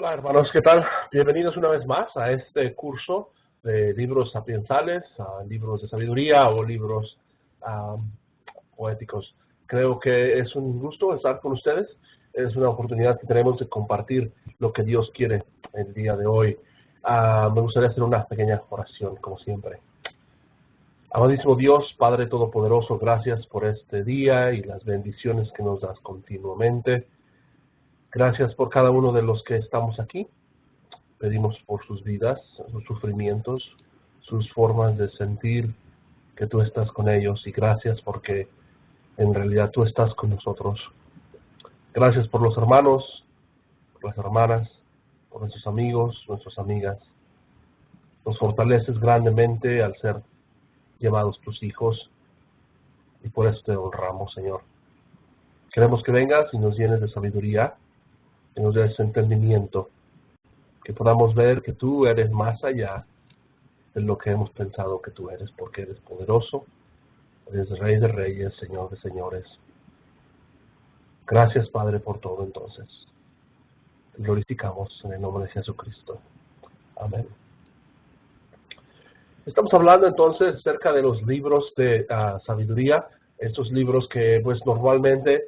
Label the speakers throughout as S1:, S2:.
S1: Hola hermanos, ¿qué tal? Bienvenidos una vez más a este curso de libros sapiensales, libros de sabiduría o libros poéticos. Creo que es un gusto estar con ustedes. Es una oportunidad que tenemos de compartir lo que Dios quiere el día de hoy. Me gustaría hacer una pequeña oración, como siempre. Amadísimo Dios, Padre Todopoderoso, gracias por este día y las bendiciones que nos das continuamente. Gracias por cada uno de los que estamos aquí. Pedimos por sus vidas, sus sufrimientos, sus formas de sentir que tú estás con ellos, y gracias porque en realidad tú estás con nosotros. Gracias por los hermanos, por las hermanas, por nuestros amigos, nuestras amigas. Nos fortaleces grandemente al ser llamados tus hijos, y por eso te honramos, Señor. Queremos que vengas y nos llenes de sabiduría, que nos des entendimiento, que podamos ver que tú eres más allá de lo que hemos pensado que tú eres, porque eres poderoso, eres Rey de reyes, Señor de señores. Gracias, Padre, por todo entonces. Te glorificamos en el nombre de Jesucristo. Amén. Estamos hablando entonces acerca de los libros de sabiduría, estos libros que pues normalmente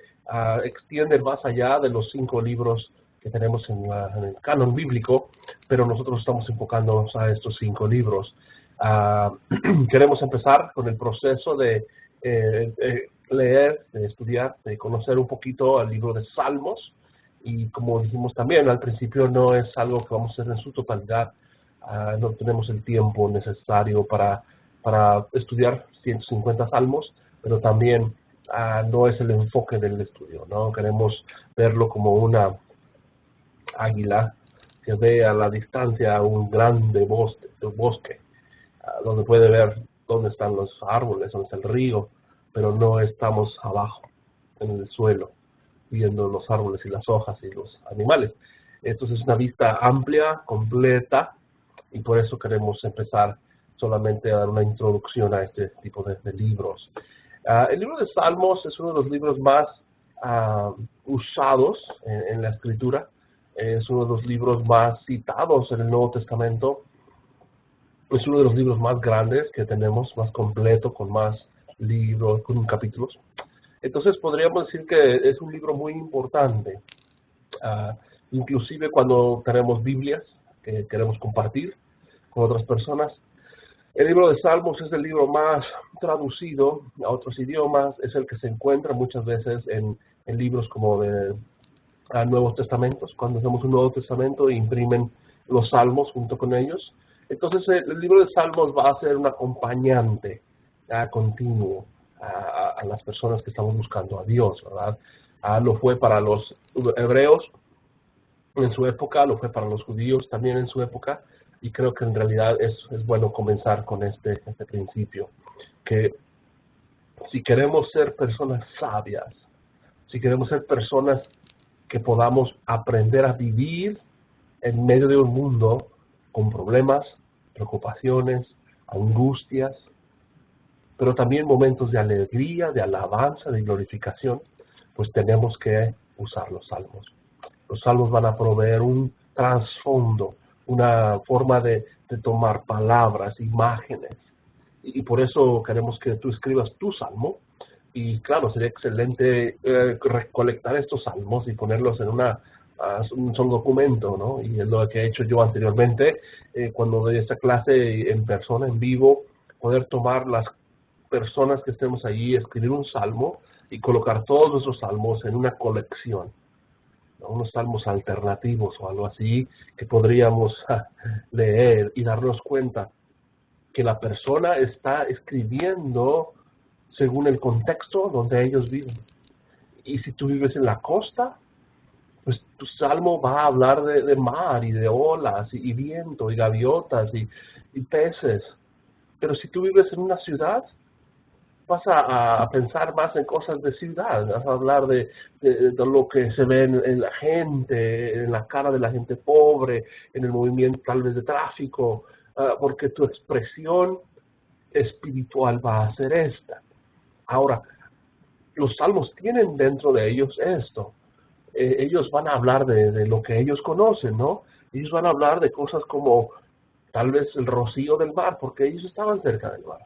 S1: extienden más allá de los 5 libros que tenemos en el canon bíblico, pero nosotros estamos enfocándonos a estos 5 libros. Queremos empezar con el proceso de leer, de estudiar, de conocer un poquito el libro de Salmos, y como dijimos también al principio, no es algo que vamos a hacer en su totalidad. No tenemos el tiempo necesario para estudiar 150 salmos, pero también no es el enfoque del estudio, ¿no? Queremos verlo como una águila que ve a la distancia un grande bosque, donde puede ver dónde están los árboles, dónde está el río, pero no estamos abajo, en el suelo, viendo los árboles y las hojas y los animales. Entonces es una vista amplia, completa, y por eso queremos empezar solamente a dar una introducción a este tipo de libros. El libro de Salmos es uno de los libros más usados en la Escritura. Es uno de los libros más citados en el Nuevo Testamento. Es uno de los libros más grandes que tenemos, más completo, con más libros, con capítulos. Entonces podríamos decir que es un libro muy importante. Inclusive cuando tenemos Biblias que queremos compartir con otras personas. El libro de Salmos es el libro más traducido a otros idiomas, es el que se encuentra muchas veces en libros como de Nuevos Testamentos. Cuando hacemos un Nuevo Testamento e imprimen los Salmos junto con ellos. Entonces el libro de Salmos va a ser un acompañante continuo a las personas que estamos buscando a Dios, ¿verdad? Lo fue para los hebreos en su época, lo fue para los judíos también en su época, y creo que en realidad es bueno comenzar con este principio, que si queremos ser personas sabias, si queremos ser personas que podamos aprender a vivir en medio de un mundo con problemas, preocupaciones, angustias, pero también momentos de alegría, de alabanza, de glorificación, pues tenemos que usar los salmos. Los salmos van a proveer un trasfondo, una forma de tomar palabras, imágenes. Y por eso queremos que tú escribas tu salmo. Y claro, sería excelente recolectar estos salmos y ponerlos en un solo documento, ¿no? Y es lo que he hecho yo anteriormente, cuando doy esta clase en persona, en vivo, poder tomar las personas que estemos allí, escribir un salmo y colocar todos nuestros salmos en una colección, ¿no? Unos salmos alternativos o algo así que podríamos leer y darnos cuenta que la persona está escribiendo según el contexto donde ellos viven. Y si tú vives en la costa, pues tu salmo va a hablar de mar y de olas y viento y gaviotas y peces. Pero si tú vives en una ciudad, vas a pensar más en cosas de ciudad, vas a hablar de lo que se ve en la gente, en la cara de la gente pobre, en el movimiento tal vez de tráfico, porque tu expresión espiritual va a ser esta. Ahora, los salmos tienen dentro de ellos esto. ellos van a hablar de lo que ellos conocen, ¿no? Ellos van a hablar de cosas como tal vez el rocío del mar, porque ellos estaban cerca del mar.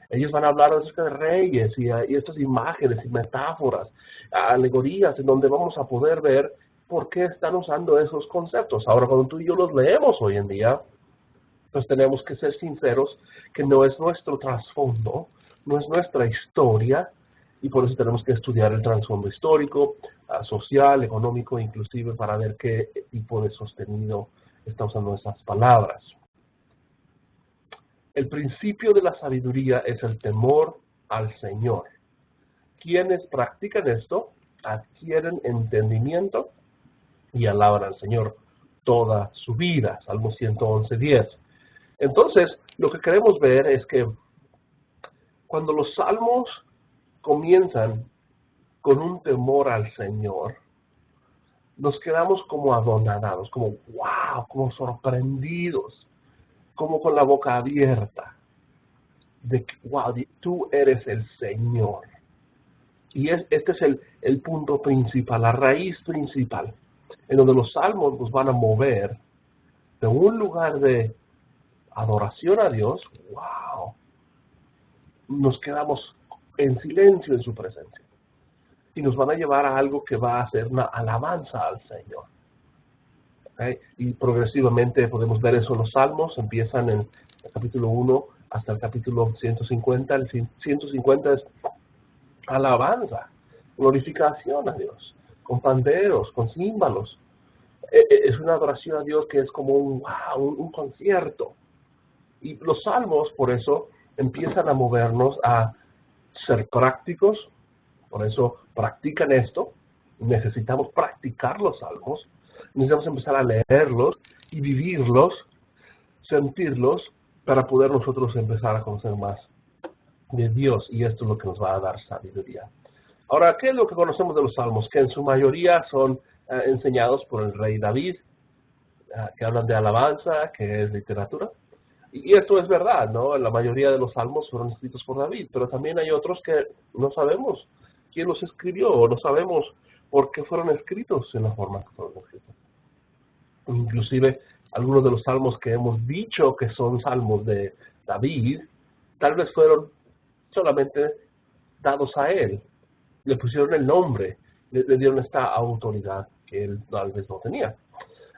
S1: Ellos van a hablar acerca de reyes y estas imágenes y metáforas, alegorías, en donde vamos a poder ver por qué están usando esos conceptos. Ahora, cuando tú y yo los leemos hoy en día, pues tenemos que ser sinceros que no es nuestro trasfondo, no es nuestra historia, y por eso tenemos que estudiar el trasfondo histórico, social, económico, inclusive para ver qué tipo de sostenido está usando esas palabras. El principio de la sabiduría es el temor al Señor. Quienes practican esto adquieren entendimiento y alaban al Señor toda su vida. Salmo 111:10. Entonces, lo que queremos ver es que cuando los salmos comienzan con un temor al Señor, nos quedamos como adonadados, como wow, como sorprendidos, como con la boca abierta, de que wow, tú eres el Señor. Y este es el punto principal, la raíz principal, en donde los salmos nos van a mover de un lugar de adoración a Dios, wow, nos quedamos en silencio en su presencia. Y nos van a llevar a algo que va a ser una alabanza al Señor. ¿Okay? Y progresivamente podemos ver eso en los salmos, empiezan en el capítulo 1 hasta el capítulo 150. El 150 es alabanza, glorificación a Dios, con panderos, con címbalos. Es una adoración a Dios que es como un concierto. Y los salmos, por eso, empiezan a movernos a ser prácticos. Por eso practican esto. Necesitamos practicar los salmos. Necesitamos empezar a leerlos y vivirlos, sentirlos, para poder nosotros empezar a conocer más de Dios. Y esto es lo que nos va a dar sabiduría. Ahora, ¿qué es lo que conocemos de los salmos? Que en su mayoría son enseñados por el rey David, que hablan de alabanza, que es literatura. Y esto es verdad, ¿no? La mayoría de los salmos fueron escritos por David, pero también hay otros que no sabemos quién los escribió, o no sabemos por qué fueron escritos en la forma que fueron escritos. Inclusive, algunos de los salmos que hemos dicho que son salmos de David, tal vez fueron solamente dados a él. Le pusieron el nombre, le dieron esta autoridad que él tal vez no tenía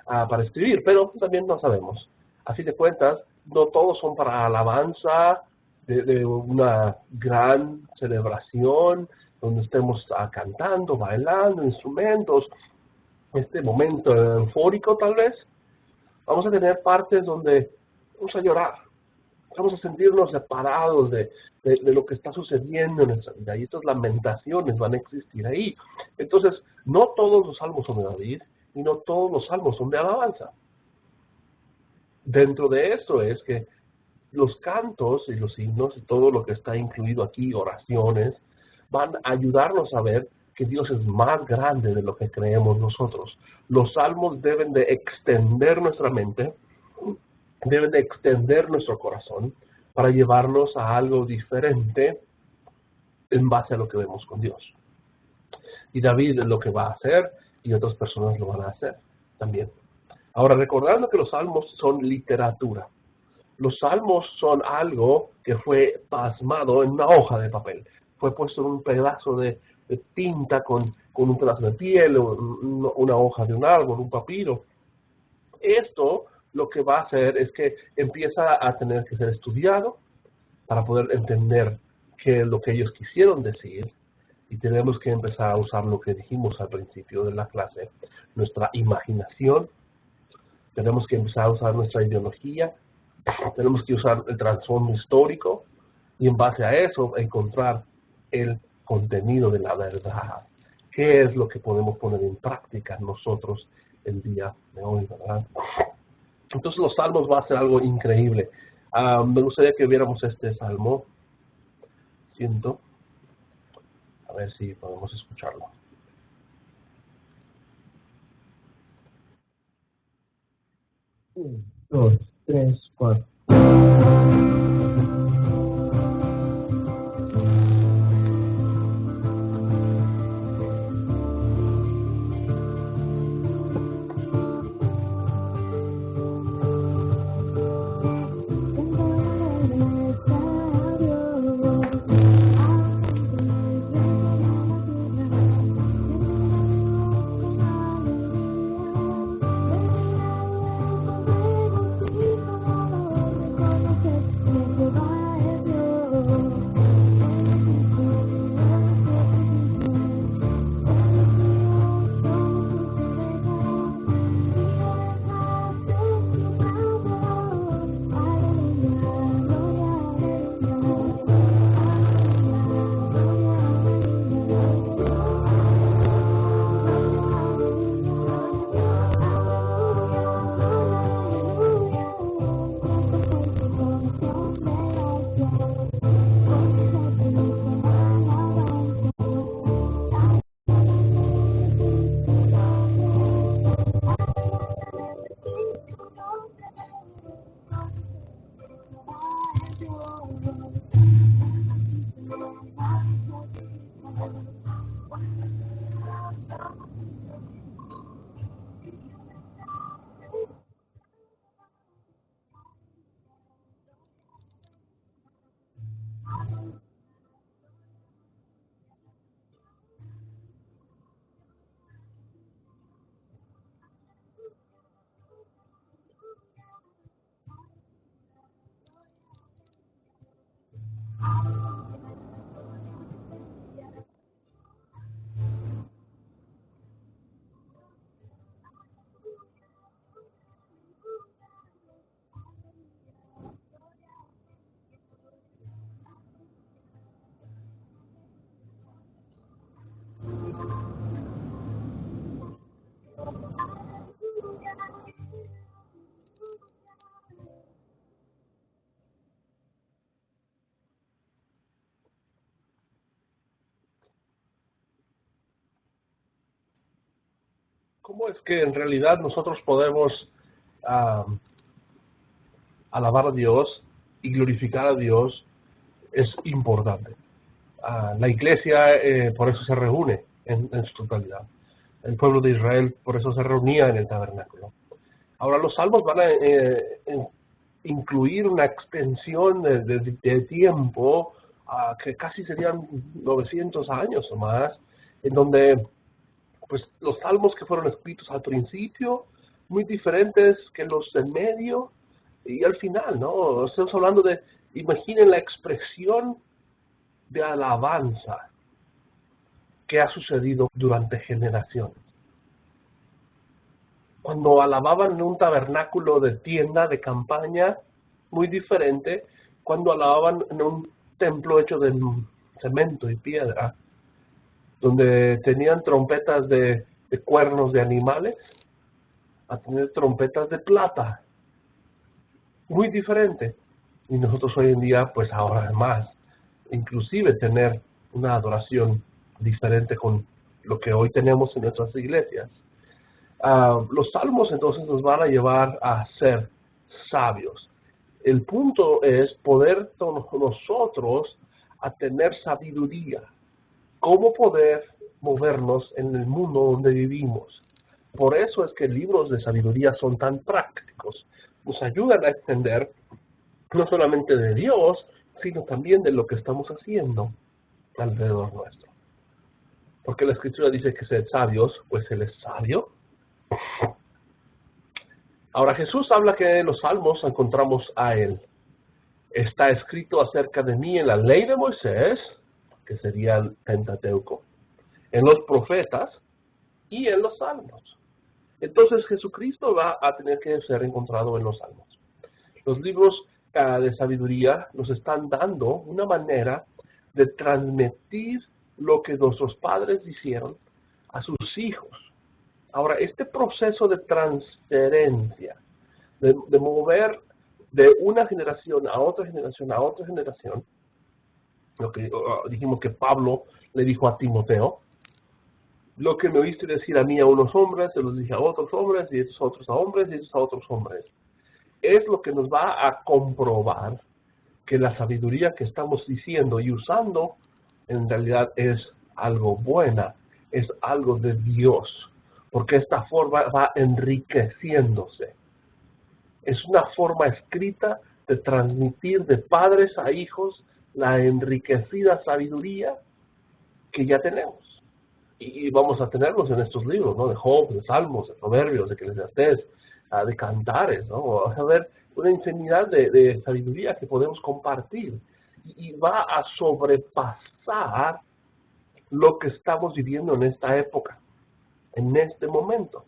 S1: para escribir, pero también no sabemos. A fin de cuentas, no todos son para alabanza de una gran celebración, donde estemos cantando, bailando, instrumentos, este momento eufórico tal vez. Vamos a tener partes donde vamos a llorar, vamos a sentirnos separados de lo que está sucediendo en nuestra vida, y estas lamentaciones van a existir ahí. Entonces, no todos los salmos son de David, y no todos los salmos son de alabanza. Dentro de esto es que los cantos y los himnos y todo lo que está incluido aquí, oraciones, van a ayudarnos a ver que Dios es más grande de lo que creemos nosotros. Los salmos deben de extender nuestra mente, deben de extender nuestro corazón para llevarnos a algo diferente en base a lo que vemos con Dios. Y David es lo que va a hacer y otras personas lo van a hacer también. Ahora, recordando que los salmos son literatura. Los salmos son algo que fue plasmado en una hoja de papel. Fue puesto en un pedazo de tinta con un pedazo de piel, una hoja de un árbol, un papiro. Esto lo que va a hacer es que empieza a tener que ser estudiado para poder entender qué es lo que ellos quisieron decir. Y tenemos que empezar a usar lo que dijimos al principio de la clase, nuestra imaginación. Tenemos que empezar a usar nuestra ideología. Tenemos que usar el trasfondo histórico y en base a eso encontrar el contenido de la verdad. ¿Qué es lo que podemos poner en práctica nosotros el día de hoy, verdad? Entonces los salmos va a ser algo increíble. Me gustaría que viéramos este salmo. A ver si podemos escucharlo. 1, 2, 3, 4. ¿Cómo es que en realidad nosotros podemos ah, alabar a Dios y glorificar a Dios? Es importante. La iglesia por eso se reúne en su totalidad. El pueblo de Israel por eso se reunía en el tabernáculo. Ahora los salmos van a incluir una extensión de tiempo que casi serían 900 años o más, en donde pues los salmos que fueron escritos al principio, muy diferentes que los del medio y al final, ¿no? Estamos hablando de, imaginen la expresión de alabanza que ha sucedido durante generaciones. Cuando alababan en un tabernáculo de tienda, de campaña, muy diferente, cuando alababan en un templo hecho de cemento y piedra, donde tenían trompetas de cuernos de animales, a tener trompetas de plata. Muy diferente. Y nosotros hoy en día, pues ahora más, inclusive tener una adoración diferente con lo que hoy tenemos en nuestras iglesias. Los salmos entonces nos van a llevar a ser sabios. El punto es poder nosotros a tener sabiduría. Cómo poder movernos en el mundo donde vivimos. Por eso es que libros de sabiduría son tan prácticos. Nos ayudan a entender no solamente de Dios, sino también de lo que estamos haciendo alrededor nuestro. Porque la Escritura dice que sed sabios, pues Él es sabio. Ahora Jesús habla que en los Salmos encontramos a Él. Está escrito acerca de mí en la ley de Moisés, que sería el Pentateuco, en los profetas y en los Salmos. Entonces Jesucristo va a tener que ser encontrado en los Salmos. Los libros de sabiduría nos están dando una manera de transmitir lo que nuestros padres hicieron a sus hijos. Ahora, este proceso de transferencia, de mover de una generación a otra generación a otra generación, lo que dijimos que Pablo le dijo a Timoteo, lo que me oíste decir a mí a unos hombres, se los dije a otros hombres, y estos a otros a hombres, y estos a otros hombres. Es lo que nos va a comprobar que la sabiduría que estamos diciendo y usando en realidad es algo buena, es algo de Dios, porque esta forma va enriqueciéndose. Es una forma escrita de transmitir de padres a hijos la enriquecida sabiduría que ya tenemos. Y vamos a tenerlos en estos libros, ¿no? De Job, de Salmos, de Proverbios, de Eclesiastés, de Cantares, ¿no? Vamos a ver una infinidad de sabiduría que podemos compartir. Y va a sobrepasar lo que estamos viviendo en esta época, en este momento.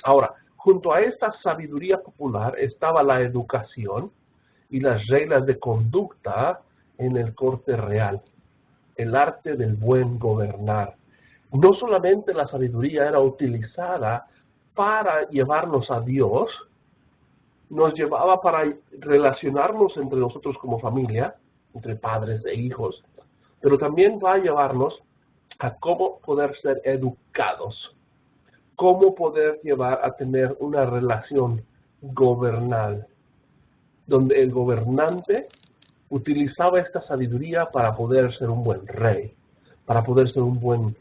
S1: Ahora, junto a esta sabiduría popular estaba la educación y las reglas de conducta en el corte real, el arte del buen gobernar. No solamente la sabiduría era utilizada para llevarnos a Dios, nos llevaba para relacionarnos entre nosotros como familia, entre padres e hijos, pero también va a llevarnos a cómo poder ser educados, cómo poder llevar a tener una relación gobernal, donde el gobernante utilizaba esta sabiduría para poder ser un buen rey, para poder ser un buen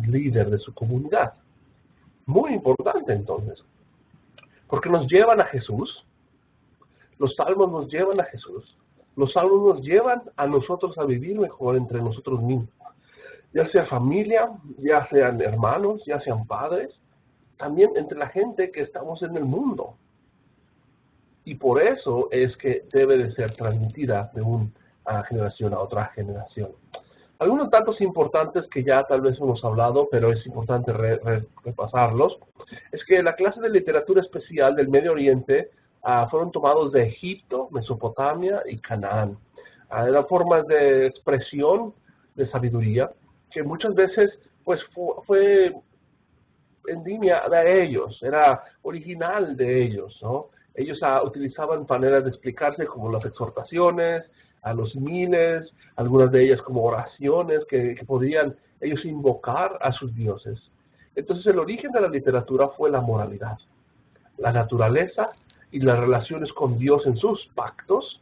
S1: líder de su comunidad. Muy importante entonces, porque nos llevan a Jesús, los salmos nos llevan a Jesús, los salmos nos llevan a nosotros a vivir mejor entre nosotros mismos, ya sea familia, ya sean hermanos, ya sean padres, también entre la gente que estamos en el mundo. Y por eso es que debe de ser transmitida de una generación a otra generación. Algunos datos importantes que ya tal vez hemos hablado, pero es importante repasarlos, es que la clase de literatura especial del Medio Oriente fueron tomados de Egipto, Mesopotamia y Canaán. Eran formas de expresión de sabiduría que muchas veces pues fue en línea de ellos, era original de ellos, ¿no? Ellos utilizaban maneras de explicarse como las exhortaciones, a los miles, algunas de ellas como oraciones que podrían ellos invocar a sus dioses. Entonces el origen de la literatura fue la moralidad, la naturaleza y las relaciones con Dios en sus pactos,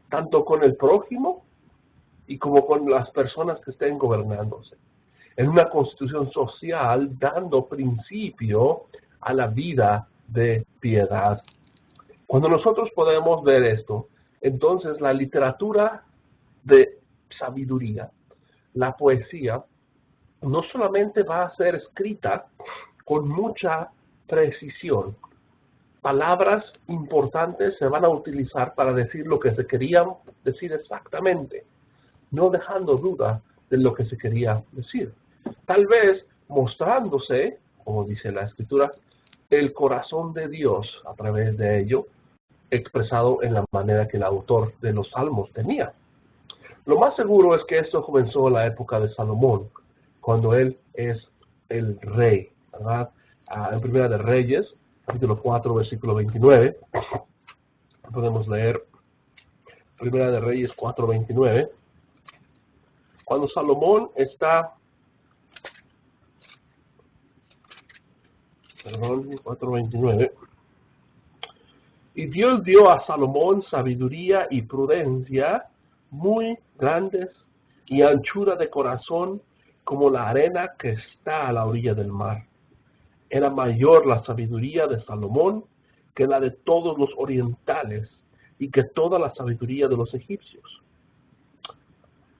S1: tanto con el prójimo y como con las personas que estén gobernándose. En una constitución social dando principio a la vida de piedad. Cuando nosotros podemos ver esto, entonces la literatura de sabiduría, la poesía, no solamente va a ser escrita con mucha precisión. Palabras importantes se van a utilizar para decir lo que se querían decir exactamente, no dejando duda de lo que se quería decir. Tal vez mostrándose, como dice la Escritura, el corazón de Dios a través de ello, expresado en la manera que el autor de los Salmos tenía. Lo más seguro es que esto comenzó en la época de Salomón, cuando él es el rey, ¿verdad? En Primera de Reyes, capítulo 4, versículo 29, podemos leer Primera de Reyes 4, 29. Cuando Salomón está, 4:29, y Dios dio a Salomón sabiduría y prudencia muy grandes y anchura de corazón como la arena que está a la orilla del mar. Era mayor la sabiduría de Salomón que la de todos los orientales y que toda la sabiduría de los egipcios.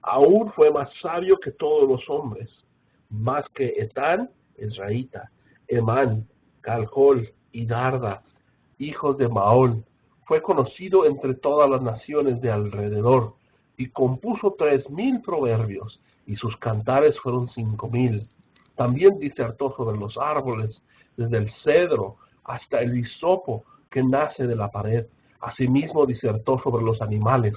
S1: Aún fue más sabio que todos los hombres, más que Etán, Israelita, Emán, Calcol y Darda, hijos de Maón. Fue conocido entre todas las naciones de alrededor, y compuso 3,000 proverbios, y sus cantares fueron 5,000. También disertó sobre los árboles, desde el cedro hasta el hisopo que nace de la pared. Asimismo disertó sobre los animales,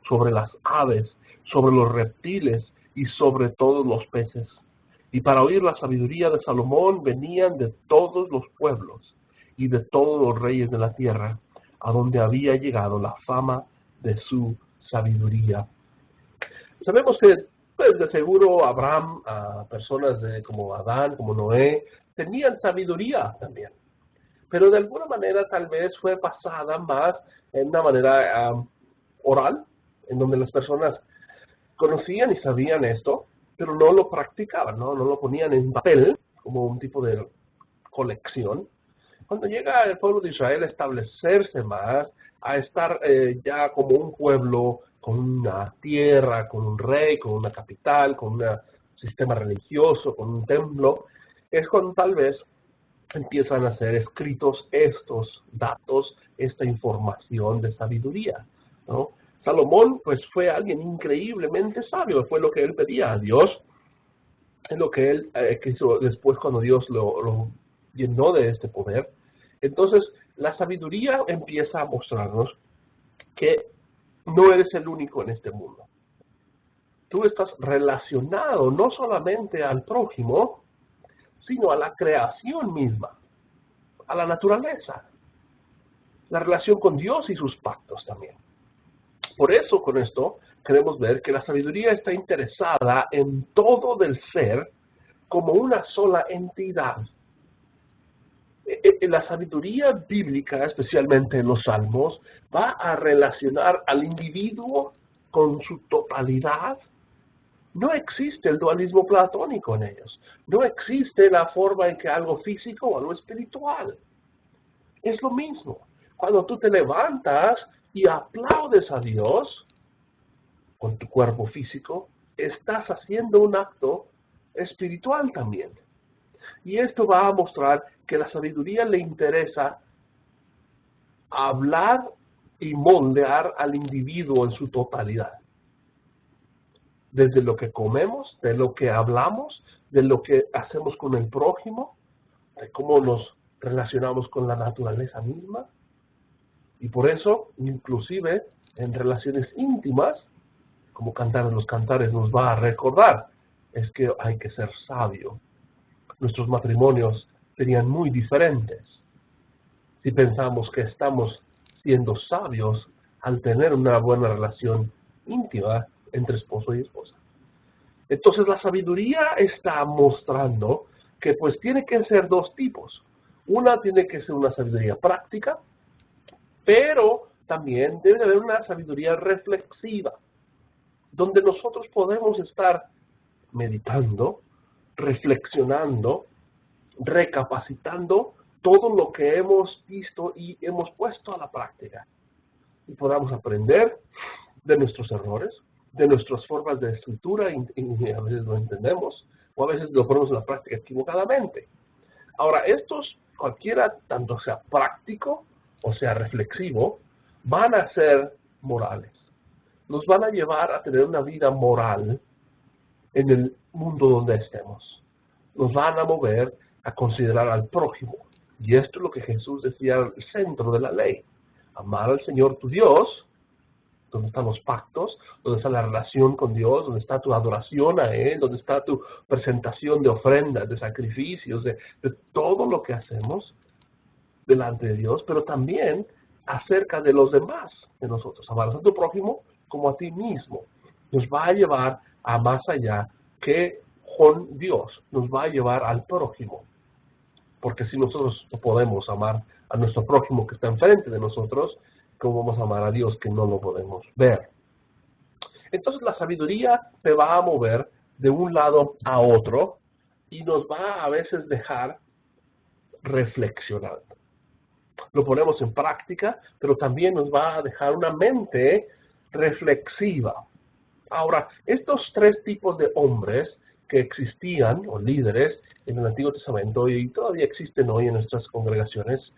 S1: sobre las aves, sobre los reptiles y sobre todos los peces. Y para oír la sabiduría de Salomón venían de todos los pueblos y de todos los reyes de la tierra, a donde había llegado la fama de su sabiduría. Sabemos que, pues, de seguro Abraham, personas como Adán, como Noé, tenían sabiduría también. Pero de alguna manera tal vez fue pasada más en una manera oral, en donde las personas conocían y sabían esto, pero no lo practicaban, no lo ponían en papel como un tipo de colección. Cuando llega el pueblo de Israel a establecerse más, a estar ya como un pueblo con una tierra, con un rey, con una capital, con un sistema religioso, con un templo, es cuando tal vez empiezan a ser escritos estos datos, esta información de sabiduría, ¿no? Salomón, pues, fue alguien increíblemente sabio, fue lo que él pedía a Dios, es lo que él quiso después cuando Dios lo llenó de este poder. Entonces, la sabiduría empieza a mostrarnos que no eres el único en este mundo. Tú estás relacionado no solamente al prójimo, sino a la creación misma, a la naturaleza, la relación con Dios y sus pactos también. Por eso, con esto, queremos ver que la sabiduría está interesada en todo del ser como una sola entidad. La sabiduría bíblica, especialmente en los Salmos, va a relacionar al individuo con su totalidad. No existe el dualismo platónico en ellos. No existe la forma en que algo físico o algo espiritual. Es lo mismo. Cuando tú te levantas y aplaudes a Dios con tu cuerpo físico, estás haciendo un acto espiritual también. Y esto va a mostrar que la sabiduría le interesa hablar y moldear al individuo en su totalidad. Desde lo que comemos, de lo que hablamos, de lo que hacemos con el prójimo, de cómo nos relacionamos con la naturaleza misma. Y por eso, inclusive en relaciones íntimas, como Cantar de los Cantares nos va a recordar, es que hay que ser sabio. Nuestros matrimonios serían muy diferentes si pensamos que estamos siendo sabios al tener una buena relación íntima entre esposo y esposa. Entonces la sabiduría está mostrando que pues tiene que ser dos tipos. Una tiene que ser una sabiduría práctica, pero también debe haber una sabiduría reflexiva, donde nosotros podemos estar meditando, reflexionando, recapacitando todo lo que hemos visto y hemos puesto a la práctica. Y podamos aprender de nuestros errores, de nuestras formas de escritura, y a veces lo entendemos, o a veces lo ponemos en la práctica equivocadamente. Ahora, estos, cualquiera, tanto sea práctico o sea reflexivo, van a ser morales. Nos van a llevar a tener una vida moral en el mundo donde estemos. Nos van a mover a considerar al prójimo. Y esto es lo que Jesús decía al centro de la ley. Amar al Señor tu Dios, donde están los pactos, donde está la relación con Dios, donde está tu adoración a Él, donde está tu presentación de ofrendas, de sacrificios, de todo lo que hacemos delante de Dios, pero también acerca de los demás de nosotros. Amar a tu prójimo como a ti mismo. Nos va a llevar a más allá que con Dios. Nos va a llevar al prójimo. Porque si nosotros no podemos amar a nuestro prójimo que está enfrente de nosotros, ¿cómo vamos a amar a Dios que no lo podemos ver? Entonces la sabiduría se va a mover de un lado a otro y nos va a veces dejar reflexionando. Lo ponemos en práctica, pero también nos va a dejar una mente reflexiva. Ahora, estos tres tipos de hombres que existían, o líderes, en el Antiguo Testamento y todavía existen hoy en nuestras congregaciones,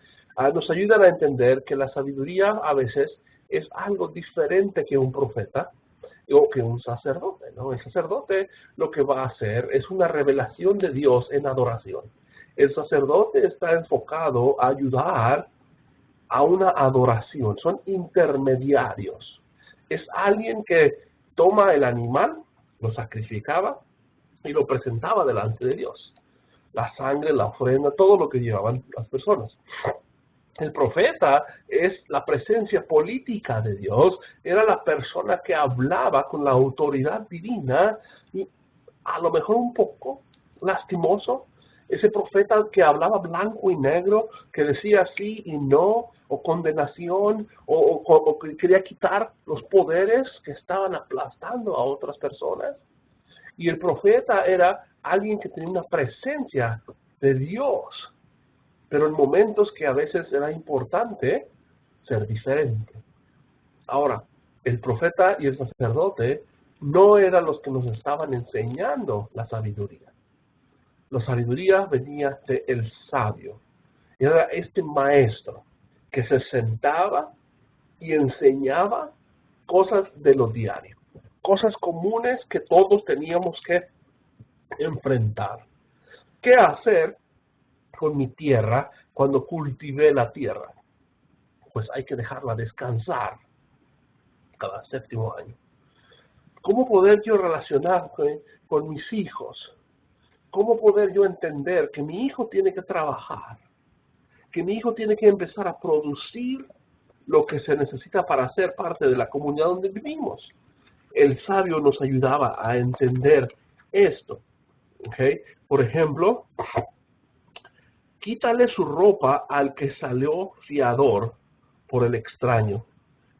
S1: nos ayudan a entender que la sabiduría a veces es algo diferente que un profeta o que un sacerdote, ¿no? El sacerdote lo que va a hacer es una revelación de Dios en adoración. El sacerdote está enfocado a ayudar a una adoración, son intermediarios. Es alguien que toma el animal, lo sacrificaba y lo presentaba delante de Dios. La sangre, la ofrenda, todo lo que llevaban las personas. El profeta es la presencia política de Dios, era la persona que hablaba con la autoridad divina y a lo mejor un poco lastimoso. Ese profeta que hablaba blanco y negro, que decía sí y no, o condenación, o que quería quitar los poderes que estaban aplastando a otras personas. Y el profeta era alguien que tenía una presencia de Dios, pero en momentos que a veces era importante ser diferente. Ahora, el profeta y el sacerdote no eran los que nos estaban enseñando la sabiduría. La sabiduría venía del sabio. Era este maestro que se sentaba y enseñaba cosas de lo diario. Cosas comunes que todos teníamos que enfrentar. ¿Qué hacer con mi tierra cuando cultivé la tierra? Pues hay que dejarla descansar cada séptimo año. ¿Cómo poder yo relacionar con mis hijos? ¿Cómo poder yo entender que mi hijo tiene que trabajar? Que mi hijo tiene que empezar a producir lo que se necesita para ser parte de la comunidad donde vivimos. El sabio nos ayudaba a entender esto. ¿Okay? Por ejemplo, quítale su ropa al que salió fiador por el extraño,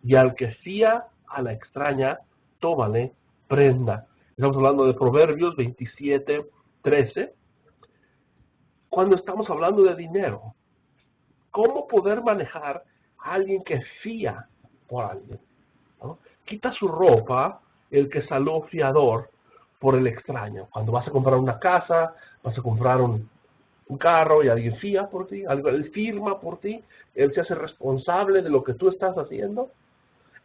S1: y al que fía a la extraña, tómale prenda. Estamos hablando de Proverbios 27:13. Cuando estamos hablando de dinero, ¿cómo poder manejar a alguien que fía por alguien? ¿No? Quita su ropa el que salió fiador por el extraño. Cuando vas a comprar una casa, vas a comprar un carro y alguien fía por ti, él firma por ti, él se hace responsable de lo que tú estás haciendo.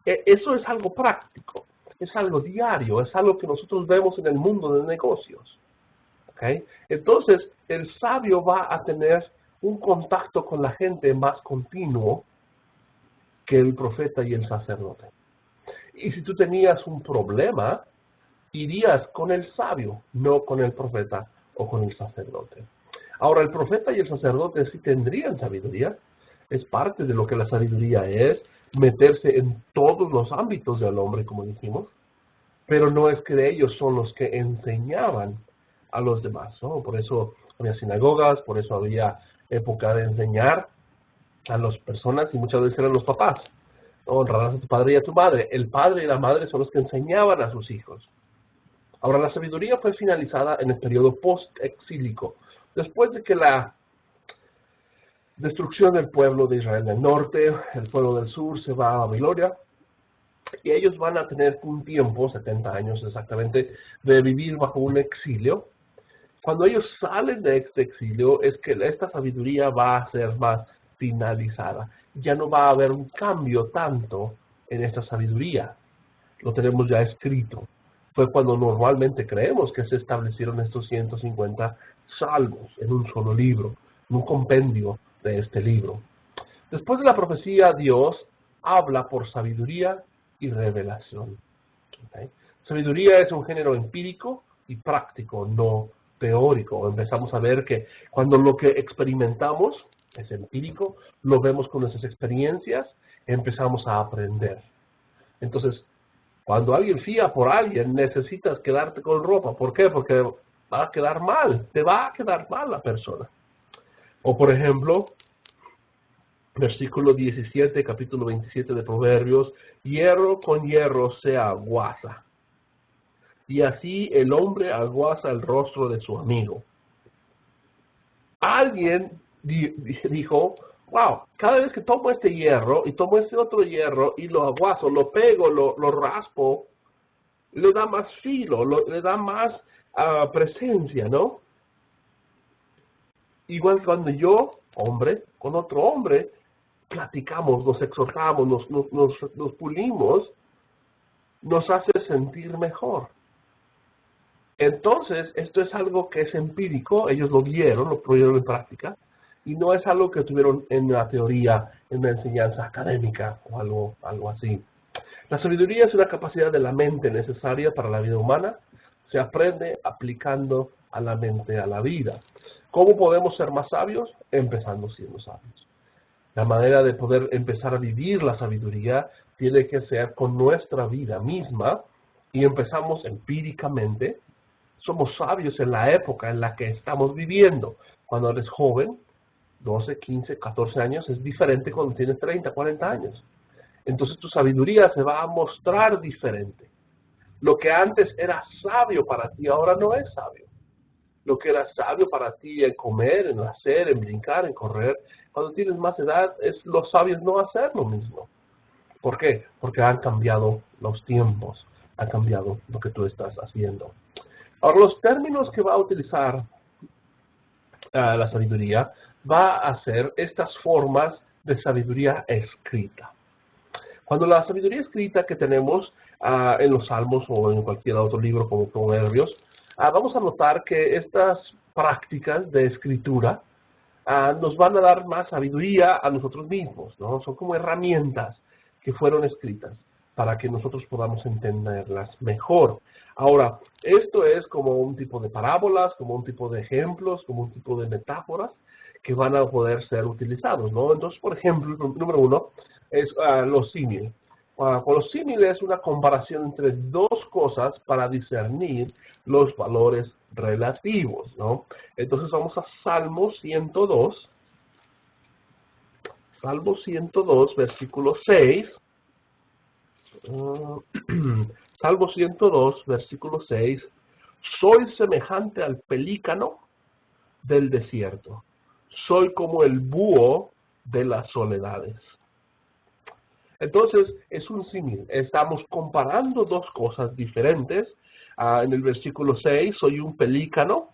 S1: Eso es algo práctico, es algo diario, es algo que nosotros vemos en el mundo de negocios. ¿Okay? Entonces, el sabio va a tener un contacto con la gente más continuo que el profeta y el sacerdote. Y si tú tenías un problema, irías con el sabio, no con el profeta o con el sacerdote. Ahora, el profeta y el sacerdote sí tendrían sabiduría. Es parte de lo que la sabiduría es, meterse en todos los ámbitos del hombre, como dijimos. Pero no es que ellos son los que enseñaban a los demás, ¿no? Por eso había sinagogas, por eso había época de enseñar a las personas y muchas veces eran los papás. ¿No? Honrarás a tu padre y a tu madre. El padre y la madre son los que enseñaban a sus hijos. Ahora, la sabiduría fue finalizada en el periodo post-exílico, después de que la destrucción del pueblo de Israel del norte, el pueblo del sur se va a Babilonia, y ellos van a tener un tiempo, 70 años exactamente, de vivir bajo un exilio. Cuando ellos salen de este exilio, es que esta sabiduría va a ser más finalizada. Ya no va a haber un cambio tanto en esta sabiduría. Lo tenemos ya escrito. Fue cuando normalmente creemos que se establecieron estos 150 salmos en un solo libro, en un compendio de este libro. Después de la profecía, Dios habla por sabiduría y revelación. ¿Okay? Sabiduría es un género empírico y práctico, no teórico. Empezamos a ver que cuando lo que experimentamos es empírico, lo vemos con nuestras experiencias, empezamos a aprender. Entonces, cuando alguien fía por alguien, necesitas quedarte con ropa. ¿Por qué? Porque va a quedar mal, te va a quedar mal la persona. O por ejemplo, versículo 17, capítulo 27 de Proverbios, hierro con hierro se aguaza, y así el hombre aguaza el rostro de su amigo. Alguien dijo, wow, cada vez que tomo este hierro y tomo este otro hierro y lo aguazo, lo pego, lo raspo, le da más filo, le da más presencia, ¿no? Igual que cuando yo, hombre, con otro hombre, platicamos, nos exhortamos, nos pulimos, nos hace sentir mejor. Entonces, esto es algo que es empírico, ellos lo vieron, lo pusieron en práctica, y no es algo que tuvieron en la teoría, en la enseñanza académica o algo así. La sabiduría es una capacidad de la mente necesaria para la vida humana. Se aprende aplicando a la mente a la vida. ¿Cómo podemos ser más sabios? Empezando siendo sabios. La manera de poder empezar a vivir la sabiduría tiene que ser con nuestra vida misma y empezamos empíricamente. Somos sabios en la época en la que estamos viviendo. Cuando eres joven, 12, 15, 14 años, es diferente cuando tienes 30, 40 años. Entonces tu sabiduría se va a mostrar diferente. Lo que antes era sabio para ti, ahora no es sabio. Lo que era sabio para ti en comer, en hacer, en brincar, en correr, cuando tienes más edad, lo sabio es no hacer lo mismo. ¿Por qué? Porque han cambiado los tiempos, ha cambiado lo que tú estás haciendo. Ahora, los términos que va a utilizar la sabiduría va a ser estas formas de sabiduría escrita. Cuando la sabiduría escrita que tenemos en los Salmos o en cualquier otro libro como Proverbios, vamos a notar que estas prácticas de escritura nos van a dar más sabiduría a nosotros mismos, ¿no? Son como herramientas que fueron escritas para que nosotros podamos entenderlas mejor. Ahora, esto es como un tipo de parábolas, como un tipo de ejemplos, como un tipo de metáforas que van a poder ser utilizados, ¿no? Entonces, por ejemplo, número uno es los símiles. Con los símiles es una comparación entre dos cosas para discernir los valores relativos, ¿no? Entonces vamos a Salmo 102. Salmo 102, versículo 6. Salmo 102, versículo 6. Soy semejante al pelícano del desierto. Soy como el búho de las soledades. Entonces, es un símil. Estamos comparando dos cosas diferentes. En el versículo 6, soy un pelícano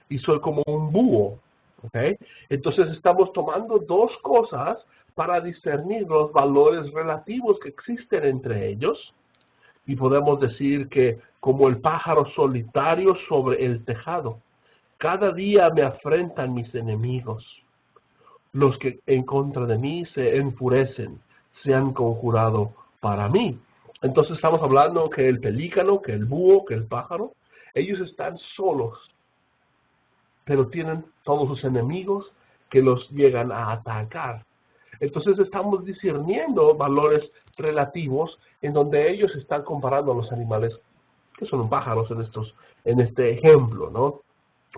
S1: y soy como un búho. ¿Okay? Entonces, estamos tomando dos cosas para discernir los valores relativos que existen entre ellos. Y podemos decir que como el pájaro solitario sobre el tejado, cada día me afrentan mis enemigos. Los que en contra de mí se enfurecen, se han conjurado para mí. Entonces estamos hablando que el pelícano, que el búho, que el pájaro, ellos están solos, pero tienen todos sus enemigos que los llegan a atacar. Entonces estamos discerniendo valores relativos en donde ellos están comparando a los animales que son pájaros en este ejemplo, ¿no?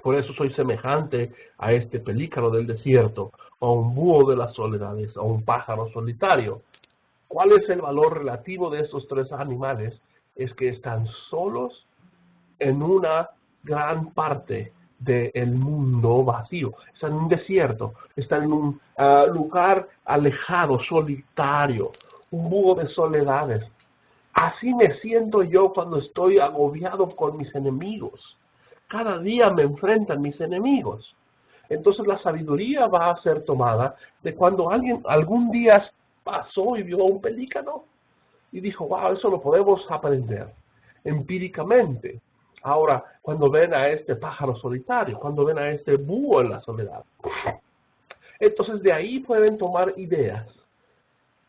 S1: Por eso soy semejante a este pelícano del desierto, o a un búho de las soledades, o a un pájaro solitario. ¿Cuál es el valor relativo de estos tres animales? Es que están solos en una gran parte del mundo vacío. Están en un desierto, están en un lugar alejado, solitario, un búho de soledades. Así me siento yo cuando estoy agobiado con mis enemigos. Cada día me enfrentan mis enemigos. Entonces la sabiduría va a ser tomada de cuando alguien algún día pasó y vio a un pelícano y dijo, wow, eso lo podemos aprender empíricamente. Ahora, cuando ven a este pájaro solitario, cuando ven a este búho en la soledad, entonces de ahí pueden tomar ideas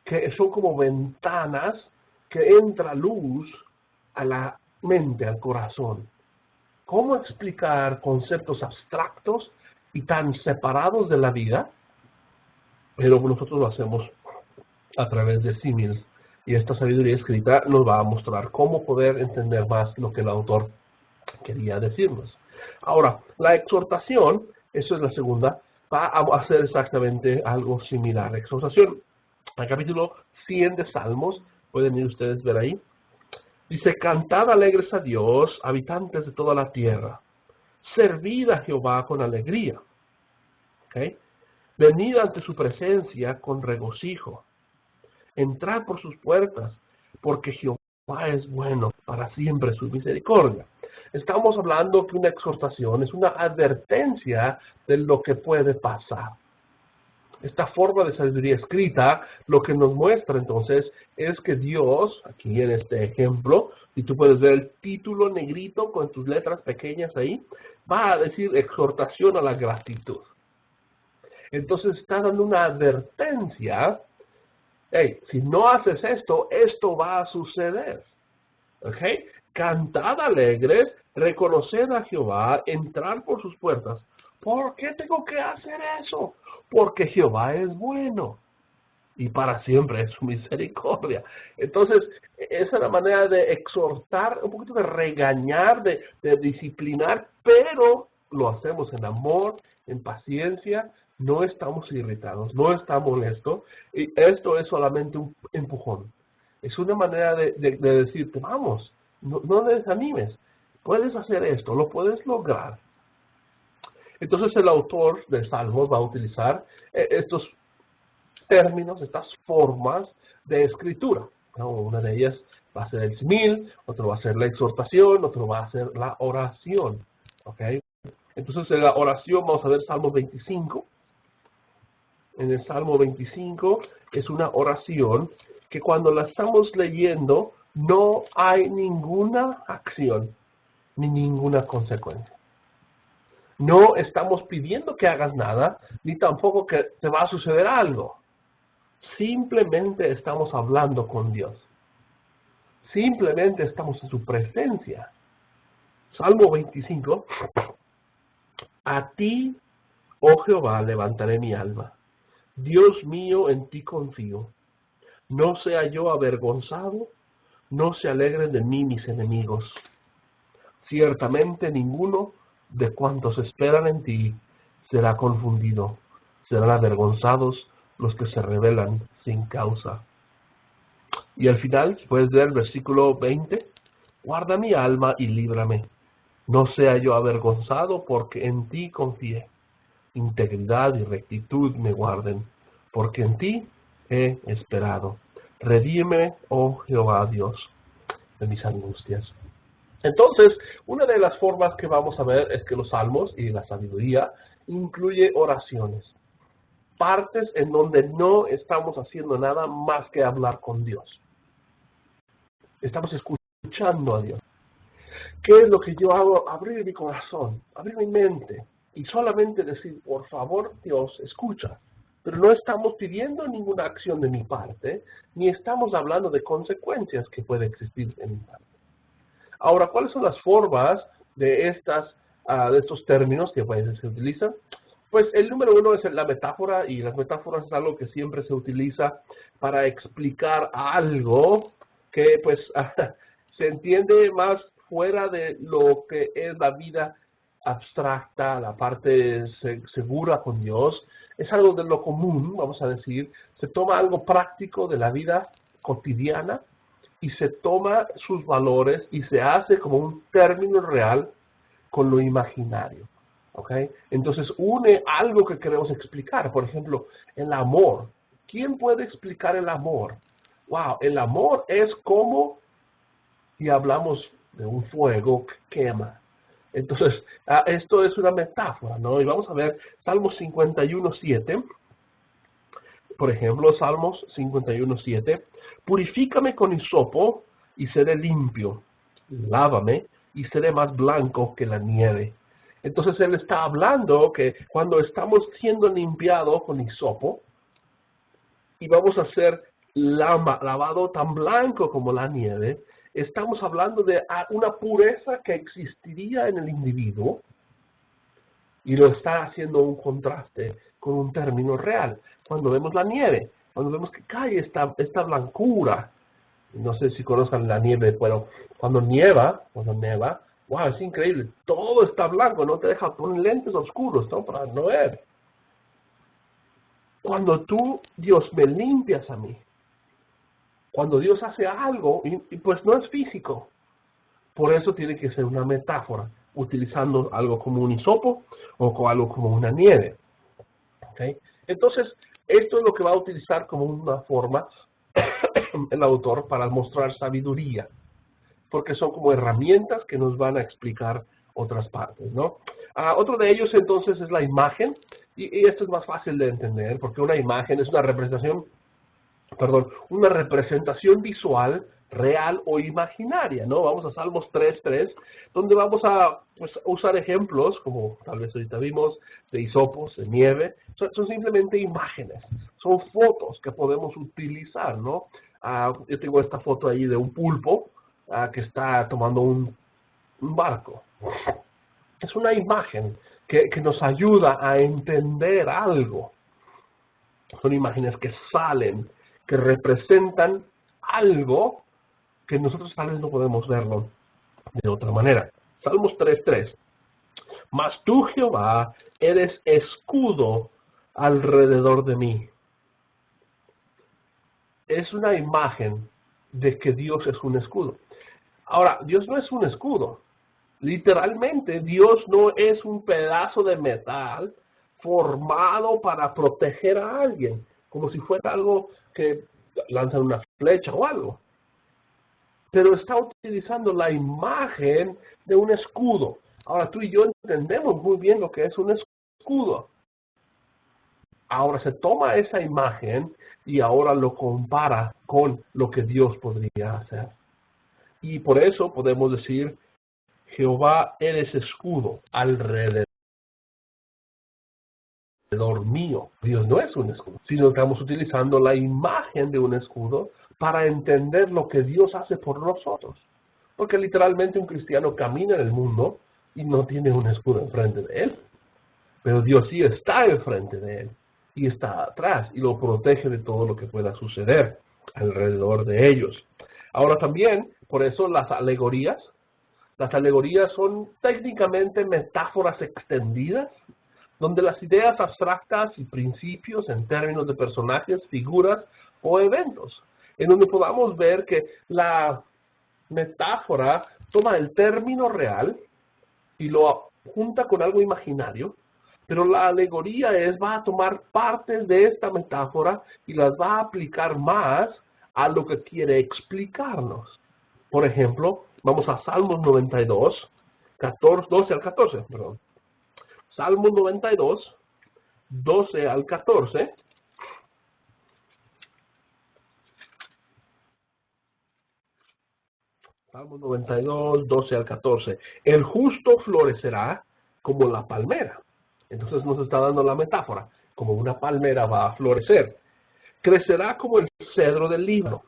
S1: que son como ventanas que entra luz a la mente, al corazón. ¿Cómo explicar conceptos abstractos y tan separados de la vida? Pero nosotros lo hacemos a través de símiles. Y esta sabiduría escrita nos va a mostrar cómo poder entender más lo que el autor quería decirnos. Ahora, la exhortación, eso es la segunda, va a hacer exactamente algo similar. Exhortación, al capítulo 100 de Salmos, pueden ir ustedes ver ahí. Dice, cantad alegres a Dios, habitantes de toda la tierra. Servid a Jehová con alegría. ¿Okay? Venid ante su presencia con regocijo. Entrad por sus puertas, porque Jehová es bueno, para siempre su misericordia. Estamos hablando que una exhortación es una advertencia de lo que puede pasar. Esta forma de sabiduría escrita lo que nos muestra entonces es que Dios, aquí en este ejemplo, y tú puedes ver el título negrito con tus letras pequeñas ahí, va a decir exhortación a la gratitud. Entonces está dando una advertencia. Hey, si no haces esto, esto va a suceder. ¿Ok? Cantad alegres, reconoced a Jehová, entrar por sus puertas. ¿Por qué tengo que hacer eso? Porque Jehová es bueno y para siempre es su misericordia. Entonces, esa es la manera de exhortar, un poquito de regañar, de disciplinar, pero lo hacemos en amor, en paciencia, no estamos irritados, no está molesto, y esto es solamente un empujón. Es una manera de decirte, vamos, no desanimes, puedes hacer esto, lo puedes lograr. Entonces el autor de Salmos va a utilizar estos términos, estas formas de escritura, ¿no? Una de ellas va a ser el simil, otro va a ser la exhortación, otro va a ser la oración. ¿Ok? Entonces en la oración vamos a ver Salmo 25. En el Salmo 25 es una oración que cuando la estamos leyendo no hay ninguna acción ni ninguna consecuencia. No estamos pidiendo que hagas nada, ni tampoco que te va a suceder algo. Simplemente estamos hablando con Dios. Simplemente estamos en su presencia. Salmo 25. A ti, oh Jehová, levantaré mi alma. Dios mío, en ti confío. No sea yo avergonzado, no se alegren de mí mis enemigos. Ciertamente ninguno de cuantos esperan en ti será confundido. Serán avergonzados los que se rebelan sin causa. Y al final, puedes ver el versículo 20. Guarda mi alma y líbrame. No sea yo avergonzado porque en ti confié. Integridad y rectitud me guarden, porque en ti he esperado. Redime, oh Jehová Dios, de mis angustias. Entonces, una de las formas que vamos a ver es que los salmos y la sabiduría incluye oraciones. Partes en donde no estamos haciendo nada más que hablar con Dios. Estamos escuchando a Dios. ¿Qué es lo que yo hago? Abrir mi corazón, abrir mi mente y solamente decir, por favor, Dios, escucha. Pero no estamos pidiendo ninguna acción de mi parte, ni estamos hablando de consecuencias que puede existir en mi parte. Ahora, ¿cuáles son las formas de estos términos que a veces se utilizan? Pues el número uno es la metáfora, y las metáforas es algo que siempre se utiliza para explicar algo que pues se entiende más fuera de lo que es la vida abstracta, la parte segura con Dios, es algo de lo común, vamos a decir, se toma algo práctico de la vida cotidiana y se toma sus valores y se hace como un término real con lo imaginario. ¿Ok? Entonces une algo que queremos explicar. Por ejemplo, el amor. ¿Quién puede explicar el amor? Wow, el amor es como, y hablamos de un fuego que quema. Entonces, esto es una metáfora, ¿no? Y vamos a ver Salmos 51:7. Por ejemplo, Salmos 51:7. Purifícame con hisopo y seré limpio. Lávame y seré más blanco que la nieve. Entonces él está hablando que cuando estamos siendo limpiados con hisopo y vamos a ser lavado tan blanco como la nieve, estamos hablando de una pureza que existiría en el individuo y lo está haciendo un contraste con un término real. Cuando vemos la nieve, cuando vemos que cae esta blancura, no sé si conozcan la nieve, pero cuando nieva, wow, es increíble, todo está blanco, no te deja poner lentes oscuros, ¿no? Para no ver. Cuando tú, Dios, me limpias a mí, cuando Dios hace algo, y pues no es físico, por eso tiene que ser una metáfora, utilizando algo como un hisopo o algo como una nieve. ¿Okay? Entonces, esto es lo que va a utilizar como una forma el autor para mostrar sabiduría, porque son como herramientas que nos van a explicar otras partes, ¿no? Otro de ellos entonces es la imagen, y esto es más fácil de entender, porque una imagen es una representación visual, real o imaginaria, ¿no? Vamos a Salmos 3:3, donde vamos a usar ejemplos, como tal vez ahorita vimos, de hisopos, de nieve. Son simplemente imágenes, son fotos que podemos utilizar, ¿no? Yo tengo esta foto ahí de un pulpo que está tomando un barco. Es una imagen que nos ayuda a entender algo. Son imágenes que salen, que representan algo que nosotros tal vez no podemos verlo de otra manera. Salmos 3:3. Mas tú, Jehová, eres escudo alrededor de mí. Es una imagen de que Dios es un escudo. Ahora, Dios no es un escudo. Literalmente, Dios no es un pedazo de metal formado para proteger a alguien, como si fuera algo que lanza una flecha o algo. Pero está utilizando la imagen de un escudo. Ahora tú y yo entendemos muy bien lo que es un escudo. Ahora se toma esa imagen y ahora lo compara con lo que Dios podría hacer. Y por eso podemos decir, Jehová eres escudo alrededor mío. Dios no es un escudo, sino que estamos utilizando la imagen de un escudo para entender lo que Dios hace por nosotros. Porque literalmente un cristiano camina en el mundo y no tiene un escudo enfrente de él. Pero Dios sí está enfrente de él y está atrás y lo protege de todo lo que pueda suceder alrededor de ellos. Ahora también, por eso las alegorías son técnicamente metáforas extendidas, donde las ideas abstractas y principios en términos de personajes, figuras o eventos, en donde podamos ver que la metáfora toma el término real y lo junta con algo imaginario, pero la alegoría va a tomar partes de esta metáfora y las va a aplicar más a lo que quiere explicarnos. Por ejemplo, vamos a Salmos 92, 12 al 14, perdón. Salmos 92, 12 al 14. Salmos 92, 12 al 14. El justo florecerá como la palmera. Entonces nos está dando la metáfora. Como una palmera va a florecer. Crecerá como el cedro del Líbano.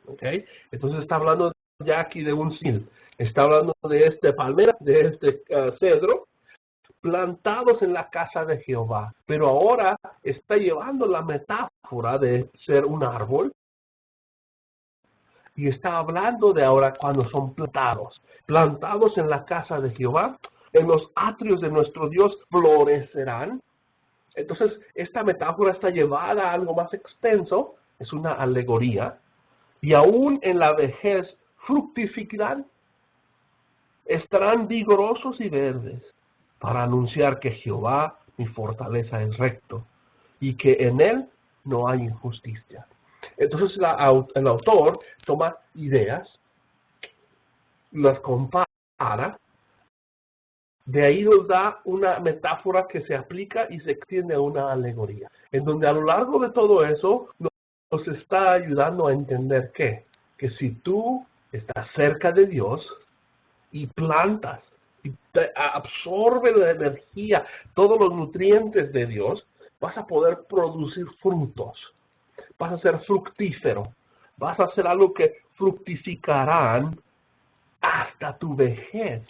S1: ¿Okay? Entonces está hablando ya aquí de un sil. Está hablando de este palmera, de este cedro, plantados en la casa de Jehová. Pero ahora está llevando la metáfora de ser un árbol. Y está hablando de ahora cuando son plantados en la casa de Jehová. en los atrios de nuestro Dios florecerán. Entonces, esta metáfora está llevada a algo más extenso, es una alegoría, y aún en la vejez fructificarán, estarán vigorosos y verdes, para anunciar que Jehová, mi fortaleza, es recto, y que en él no hay injusticia. Entonces el autor toma ideas, las compara, de ahí nos da una metáfora que se aplica y se extiende a una alegoría, en donde a lo largo de todo eso nos está ayudando a entender que si tú estás cerca de Dios y plantas, y absorbe la energía, todos los nutrientes de Dios, vas a poder producir frutos, vas a ser fructífero, vas a hacer algo que fructificarán hasta tu vejez,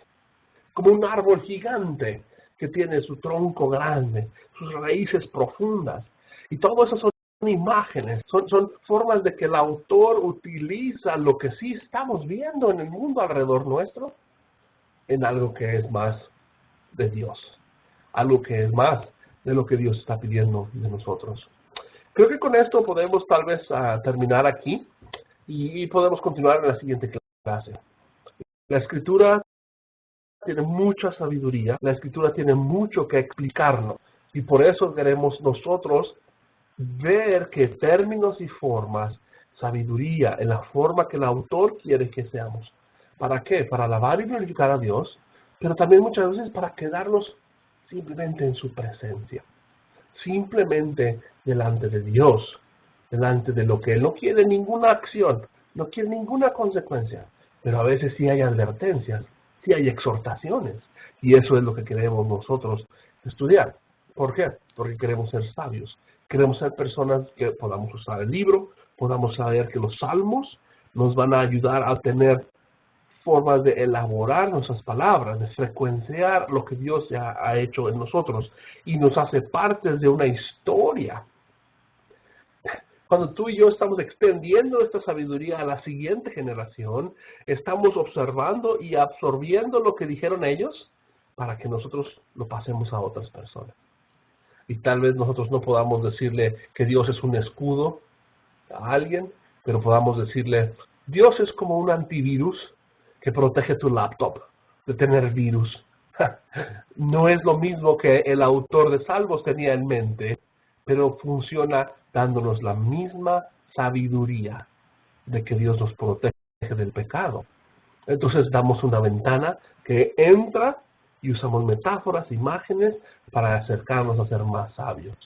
S1: como un árbol gigante que tiene su tronco grande, sus raíces profundas. Y todo eso son imágenes, son formas de que el autor utiliza lo que sí estamos viendo en el mundo alrededor nuestro, en algo que es más de Dios, algo que es más de lo que Dios está pidiendo de nosotros. Creo que con esto podemos tal vez terminar aquí y podemos continuar en la siguiente clase. La Escritura tiene mucha sabiduría, la Escritura tiene mucho que explicarnos y por eso queremos nosotros ver que términos y formas, sabiduría en la forma que el autor quiere que seamos. ¿Para qué? Para alabar y glorificar a Dios, pero también muchas veces para quedarnos simplemente en su presencia, simplemente delante de Dios, delante de lo que Él no quiere ninguna acción, no quiere ninguna consecuencia, pero a veces sí hay advertencias, sí hay exhortaciones, y eso es lo que queremos nosotros estudiar. ¿Por qué? Porque queremos ser sabios, queremos ser personas que podamos usar el libro, podamos saber que los salmos nos van a ayudar a tener formas de elaborar nuestras palabras, de frecuenciar lo que Dios ya ha hecho en nosotros y nos hace partes de una historia. Cuando tú y yo estamos extendiendo esta sabiduría a la siguiente generación, estamos observando y absorbiendo lo que dijeron ellos para que nosotros lo pasemos a otras personas. Y tal vez nosotros no podamos decirle que Dios es un escudo a alguien, pero podamos decirle, Dios es como un antivirus que protege tu laptop de tener virus. No es lo mismo que el autor de Salmos tenía en mente, pero funciona dándonos la misma sabiduría de que Dios nos protege del pecado. Entonces damos una ventana que entra y usamos metáforas, imágenes para acercarnos a ser más sabios,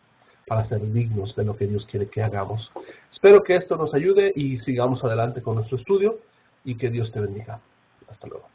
S1: para ser dignos de lo que Dios quiere que hagamos. Espero que esto nos ayude y sigamos adelante con nuestro estudio y que Dios te bendiga. Hasta luego.